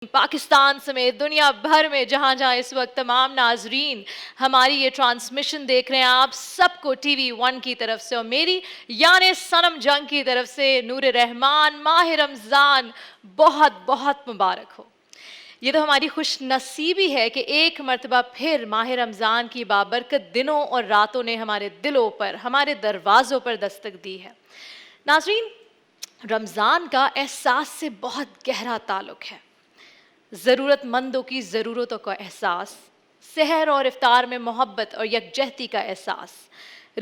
پاکستان سمیت دنیا بھر میں جہاں جہاں اس وقت تمام ناظرین ہماری یہ ٹرانسمیشن دیکھ رہے ہیں، آپ سب کو ٹی وی ون کی طرف سے اور میری یعنی صنم جنگ کی طرف سے نور رحمان ماہ رمضان بہت بہت مبارک ہو۔ یہ تو ہماری خوش نصیبی ہے کہ ایک مرتبہ پھر ماہ رمضان کی بابرکت دنوں اور راتوں نے ہمارے دلوں پر، ہمارے دروازوں پر دستک دی ہے۔ ناظرین، رمضان کا احساس سے بہت گہرا تعلق ہے۔ ضرورت مندوں کی ضرورتوں کا احساس، سحر اور افطار میں محبت اور یکجہتی کا احساس،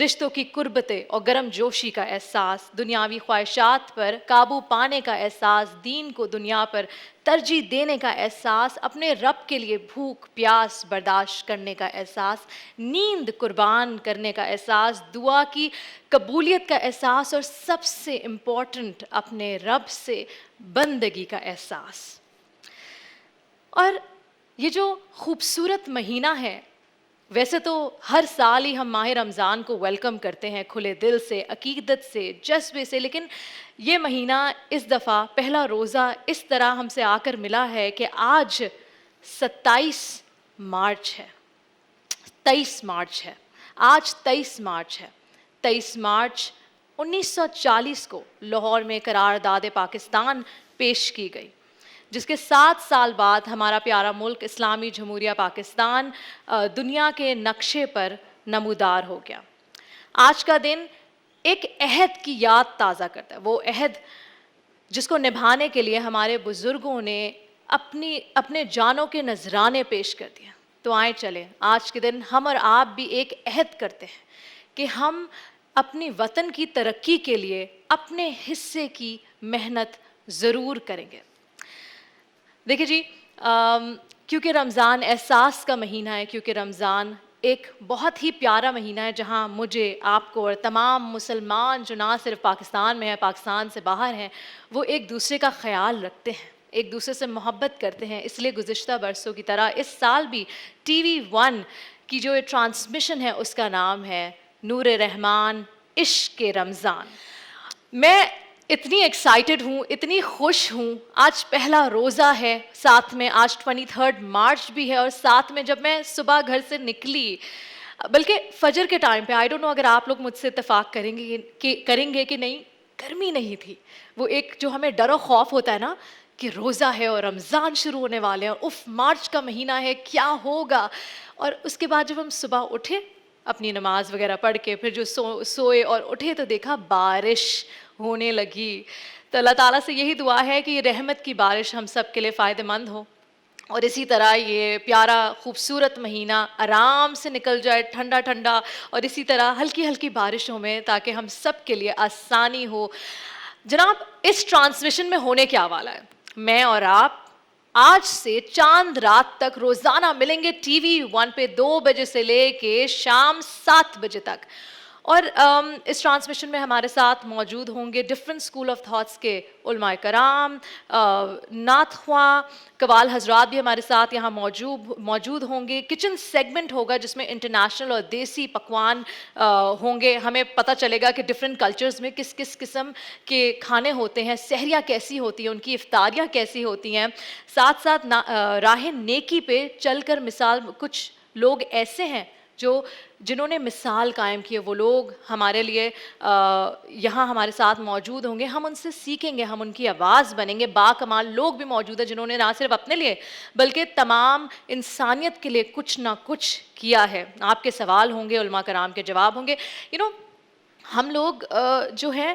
رشتوں کی قربتیں اور گرم جوشی کا احساس، دنیاوی خواہشات پر قابو پانے کا احساس، دین کو دنیا پر ترجیح دینے کا احساس، اپنے رب کے لیے بھوک پیاس برداشت کرنے کا احساس، نیند قربان کرنے کا احساس، دعا کی قبولیت کا احساس اور سب سے امپورٹنٹ اپنے رب سے بندگی کا احساس۔ اور یہ جو خوبصورت مہینہ ہے، ویسے تو ہر سال ہی ہم ماہ رمضان کو ویلکم کرتے ہیں کھلے دل سے، عقیدت سے، جذبے سے، لیکن یہ مہینہ اس دفعہ پہلا روزہ اس طرح ہم سے آ کر ملا ہے کہ آج 27 مارچ ہے، 23 مارچ ہے، آج 23 مارچ ہے۔ 23 مارچ 1940 کو لاہور میں قرارداد پاکستان پیش کی گئی، جس کے 7 سال بعد ہمارا پیارا ملک اسلامی جمہوریہ پاکستان دنیا کے نقشے پر نمودار ہو گیا۔ آج کا دن ایک عہد کی یاد تازہ کرتا ہے، وہ عہد جس کو نبھانے کے لیے ہمارے بزرگوں نے اپنے جانوں کے نذرانے پیش کر دیا۔ تو آئیں چلیں آج کے دن ہم اور آپ بھی ایک عہد کرتے ہیں کہ ہم اپنی وطن کی ترقی کے لیے اپنے حصے کی محنت ضرور کریں گے۔ دیکھیں جی، کیونکہ رمضان احساس کا مہینہ ہے، کیونکہ رمضان ایک بہت ہی پیارا مہینہ ہے جہاں مجھے، آپ کو اور تمام مسلمان جو نہ صرف پاکستان میں ہیں، پاکستان سے باہر ہیں، وہ ایک دوسرے کا خیال رکھتے ہیں، ایک دوسرے سے محبت کرتے ہیں۔ اس لیے گزشتہ برسوں کی طرح اس سال بھی ٹی وی ون کی جو ٹرانسمیشن ہے اس کا نام ہے نور رحمان عشق رمضان۔ میں اتنی ایکسائٹڈ ہوں، اتنی خوش ہوں، آج پہلا روزہ ہے، ساتھ میں آج 23 مارچ بھی ہے، اور ساتھ میں جب میں صبح گھر سے نکلی، بلکہ فجر کے ٹائم پہ، آئی ڈونٹ نو اگر آپ لوگ مجھ سے اتفاق کریں گے کہ نہیں، گرمی نہیں تھی۔ وہ ایک جو ہمیں ڈر و خوف ہوتا ہے نا کہ روزہ ہے اور رمضان شروع ہونے والے ہیں، اور مارچ کا مہینہ ہے، کیا ہوگا۔ اور اس کے بعد جب ہم صبح اٹھے اپنی نماز وغیرہ پڑھ کے، پھر جو سوئے اور اٹھے تو دیکھا بارش ہونے لگی۔ تو اللہ تعالیٰ سے یہی دعا ہے کہ یہ رحمت کی بارش ہم سب کے لیے فائدہ مند ہو، اور اسی طرح یہ پیارا خوبصورت مہینہ آرام سے نکل جائے، ٹھنڈا ٹھنڈا، اور اسی طرح ہلکی ہلکی بارشوں میں، تاکہ ہم سب کے لیے آسانی ہو۔ جناب، اس ٹرانسمیشن میں ہونے کیا والا ہے، میں اور آپ آج سے چاند رات تک روزانہ ملیں گے ٹی وی ون پہ 2 بجے سے لے کے شام 7 بجے تک، اور اس ٹرانسمیشن میں ہمارے ساتھ موجود ہوں گے ڈفرینٹ اسکول آف تھاٹس کے علماء کرام، نعت خواں، قوال حضرات بھی ہمارے ساتھ یہاں موجود ہوں گے۔ کچن سیگمنٹ ہوگا جس میں انٹرنیشنل اور دیسی پکوان ہوں گے، ہمیں پتہ چلے گا کہ ڈفرینٹ کلچرز میں کس کس قسم کے کھانے ہوتے ہیں، سحریاں کیسی ہوتی ہیں، ان کی افطاریاں کیسی ہوتی ہیں۔ ساتھ ساتھ راہ نیکی پہ چل کر مثال، کچھ لوگ ایسے ہیں جنہوں نے مثال قائم کی ہے، وہ لوگ ہمارے لیے یہاں ہمارے ساتھ موجود ہوں گے، ہم ان سے سیکھیں گے، ہم ان کی آواز بنیں گے۔ باکمال لوگ بھی موجود ہیں جنہوں نے نہ صرف اپنے لیے بلکہ تمام انسانیت کے لیے کچھ نہ کچھ کیا ہے۔ آپ کے سوال ہوں گے، علماء کرام کے جواب ہوں گے۔ ہم لوگ جو ہیں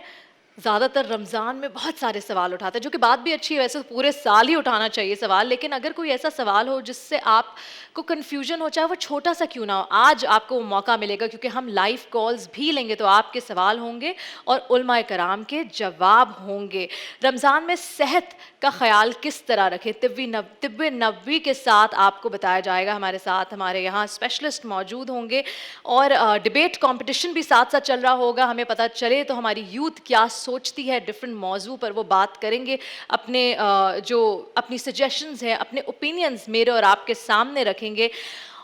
زیادہ تر رمضان میں بہت سارے سوال اٹھاتے ہیں، جو کہ بات بھی اچھی ہے، ویسے پورے سال ہی اٹھانا چاہیے سوال، لیکن اگر کوئی ایسا سوال ہو جس سے آپ کو کنفیوژن ہو، چاہے وہ چھوٹا سا کیوں نہ ہو، آج آپ کو وہ موقع ملے گا، کیونکہ ہم لائیو کالز بھی لیں گے، تو آپ کے سوال ہوں گے اور علماء کرام کے جواب ہوں گے۔ رمضان میں صحت کا خیال کس طرح رکھیں، طب نبوی کے ساتھ آپ کو بتایا جائے گا۔ ہمارے ساتھ ہمارے یہاں اسپیشلسٹ موجود ہوں گے، اور ڈبیٹ کمپٹیشن بھی ساتھ ساتھ چل رہا ہوگا، ہمیں پتہ چلے تو ہماری یوتھ کیا سوچتی ہے ڈفرینٹ موضوع پر، وہ بات کریں گے، اپنی سجیشنز ہیں، اپنے اوپینینز میرے اور آپ کے سامنے رکھیں گے۔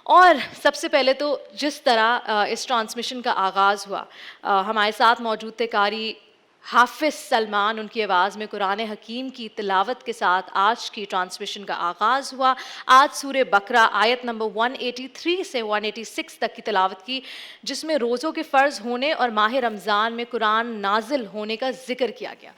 اور سب سے پہلے تو جس طرح اس ٹرانسمیشن کا آغاز ہوا، ہمارے ساتھ موجود تھے قاری حافظ سلمان ان کی آواز میں قرآن حکیم کی تلاوت کے ساتھ آج کی ٹرانسمیشن کا آغاز ہوا. آج سورہ بقرہ آیت نمبر 183 سے 186 تک کی تلاوت کی، جس میں روزوں کے فرض ہونے اور ماہ رمضان میں قرآن نازل ہونے کا ذکر کیا گیا.